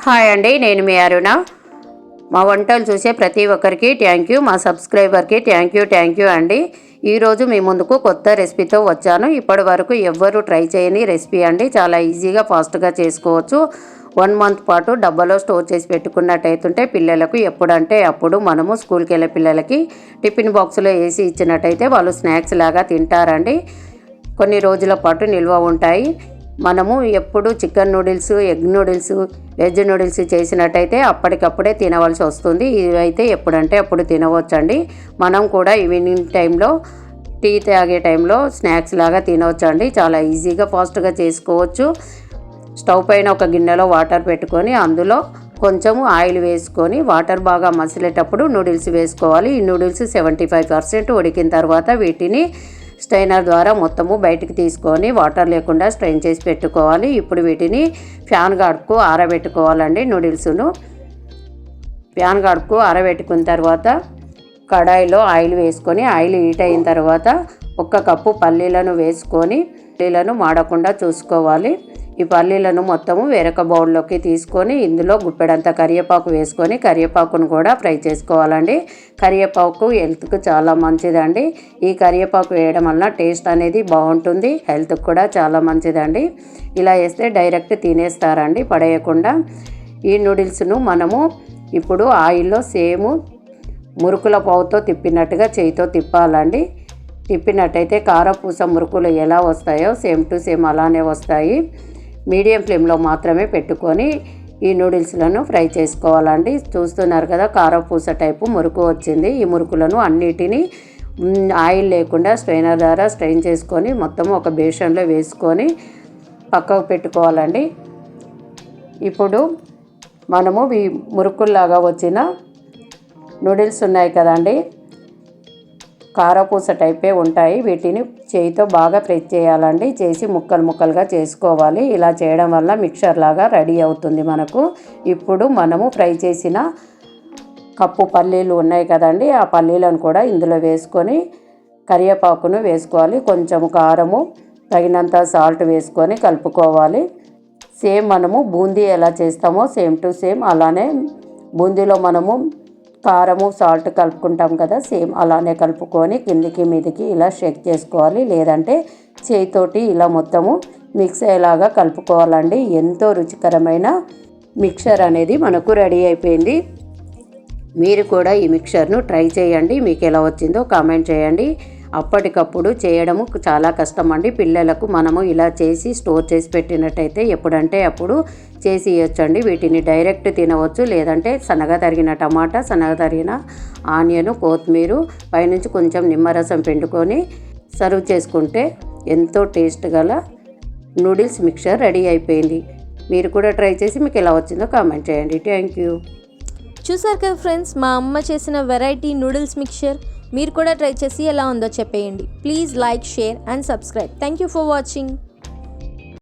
Hi అండి, నేను మీ అరుణ. మా వంటలు చూసే ప్రతి ఒక్కరికి థ్యాంక్ యూ, మా సబ్స్క్రైబర్కి థ్యాంక్ యూ అండి. ఈరోజు మీ ముందుకు కొత్త రెసిపీతో వచ్చాను. ఇప్పటి వరకు ఎవ్వరూ ట్రై చేయని రెసిపీ అండి. చాలా ఈజీగా ఫాస్ట్గా చేసుకోవచ్చు. 1 మంత్ పాటు డబ్బాలో స్టోర్ చేసి పెట్టుకున్నట్టయితుంటే పిల్లలకు ఎప్పుడంటే అప్పుడు మనము స్కూల్కి వెళ్ళే పిల్లలకి టిఫిన్ బాక్స్లో వేసి ఇచ్చినట్టయితే వాళ్ళు స్నాక్స్ లాగా తింటారండి. కొన్ని రోజుల పాటు నిల్వ ఉంటాయి. మనము ఎప్పుడు chicken noodles, egg noodles, veg noodles చేసినట్టయితే అప్పటికప్పుడే తినవలసి వస్తుంది. ఇవైతే ఎప్పుడంటే అప్పుడు తినవచ్చండి. మనం కూడా ఈవినింగ్ టైంలో టీ తాగే టైంలో స్నాక్స్ లాగా తినవచ్చండి. చాలా ఈజీగా ఫాస్ట్గా చేసుకోవచ్చు. స్టవ్ పైన ఒక గిన్నెలో వాటర్ పెట్టుకొని అందులో కొంచెము ఆయిల్ వేసుకొని వాటర్ బాగా మసిలేటప్పుడు నూడిల్స్ వేసుకోవాలి. ఈ నూడిల్స్ 75% ఉడికిన తర్వాత వీటిని స్ట్రైనర్ ద్వారా మొత్తము బయటికి తీసుకొని వాటర్ లేకుండా స్ట్రెయిన్ చేసి పెట్టుకోవాలి. ఇప్పుడు వీటిని ఫ్యాన్ గాడుకు ఆరబెట్టుకోవాలండి. నూడిల్స్ను ఫ్యాన్ గాడుకు ఆరబెట్టుకున్న తర్వాత కడాయిలో ఆయిల్ వేసుకొని ఆయిల్ హీట్ అయిన తర్వాత 1 కప్పు పల్లీలను వేసుకొని పల్లీలను మాడకుండా చూసుకోవాలి. ఈ పల్లీలను మొత్తము వేరొక బౌల్లోకి తీసుకొని ఇందులో గుప్పెడంత కరివేపాకు వేసుకొని కరివేపాకును కూడా ఫ్రై చేసుకోవాలండి. కరివేపాకు హెల్త్కు చాలా మంచిదండి. ఈ కరివేపాకు వేయడం వల్ల టేస్ట్ అనేది బాగుంటుంది, హెల్త్కి కూడా చాలా మంచిదండి. ఇలా వేస్తే డైరెక్ట్ తినేస్తారండి, పడేయకుండా. ఈ నూడిల్స్ను మనము ఇప్పుడు ఆయిల్లో సేమ్ మురుకుల పావుతో తిప్పినట్టుగా చేయితో తిప్పాలండి. తిప్పినట్టయితే కారపూస మురుకులు ఎలా వస్తాయో సేమ్ టు సేమ్ అలానే వస్తాయి. మీడియం ఫ్లేమ్లో మాత్రమే పెట్టుకొని ఈ నూడిల్స్లను ఫ్రై చేసుకోవాలండి. చూస్తున్నారు కదా, కారపూస టైపు మురుకు వచ్చింది. ఈ మురుకులను అన్నిటినీ ఆయిల్ లేకుండా స్ట్రైనర్ ద్వారా స్ట్రెయిన్ చేసుకొని మొత్తం ఒక బేషన్లో వేసుకొని పక్కకు పెట్టుకోవాలండి. ఇప్పుడు మనము ఈ మురుకుల్లాగా వచ్చిన నూడిల్స్ ఉన్నాయి కదండి, కారపూస టైపే ఉంటాయి. వీటిని చేయితో బాగా ప్రెస్ చేయాలండి. చేసి ముక్కలు ముక్కలుగా చేసుకోవాలి. ఇలా చేయడం వల్ల మిక్చర్ లాగా రెడీ అవుతుంది మనకు. ఇప్పుడు మనము ఫ్రై చేసిన కప్పు పల్లీలు ఉన్నాయి కదండి, ఆ పల్లీలను కూడా ఇందులో వేసుకొని కరివేపాకును వేసుకోవాలి. కొంచెం కారము, తగినంత సాల్ట్ వేసుకొని కలుపుకోవాలి. సేమ్ మనము బూందీ ఎలా చేస్తామో సేమ్ టు సేమ్ అలానే బూందీలో మనము కారము సాల్ట్ కలుపుకుంటాం కదా, సేమ్ అలానే కలుపుకొని కిందికి మీదికి ఇలా షేక్ చేసుకోవాలి. లేదంటే చేయితోటి ఇలా మొత్తము మిక్స్ అయ్యేలాగా కలుపుకోవాలండి. ఎంతో రుచికరమైన మిక్చర్ అనేది మనకు రెడీ అయిపోయింది. మీరు కూడా ఈ మిక్చర్ను ట్రై చేయండి. మీకు ఎలా వచ్చిందో కామెంట్ చేయండి. అప్పటికప్పుడు చేయడము చాలా కష్టం అండి. పిల్లలకు మనము ఇలా చేసి స్టోర్ చేసి పెట్టినట్టయితే ఎప్పుడంటే అప్పుడు చేసి ఇవ్వచ్చండి. వీటిని డైరెక్ట్ తినవచ్చు. లేదంటే సన్నగా తరిగిన టమాటా, సన్నగా తరిగిన ఆనియన్, కొత్తిమీర, పైనుంచి కొంచెం నిమ్మరసం పిండుకొని సర్వ్ చేసుకుంటే ఎంతో టేస్ట్ గల నూడిల్స్ మిక్చర్ రెడీ అయిపోయింది. మీరు కూడా ట్రై చేసి మీకు ఎలా వచ్చిందో కామెంట్ చేయండి. Thank you. చూసారు కదా ఫ్రెండ్స్, మా అమ్మ చేసిన వెరైటీ నూడిల్స్ మిక్చర్. మీరు కూడా ట్రై చేసి ఎలా ఉందో చెప్పేయండి. Please like, share and subscribe. Thank you for watching.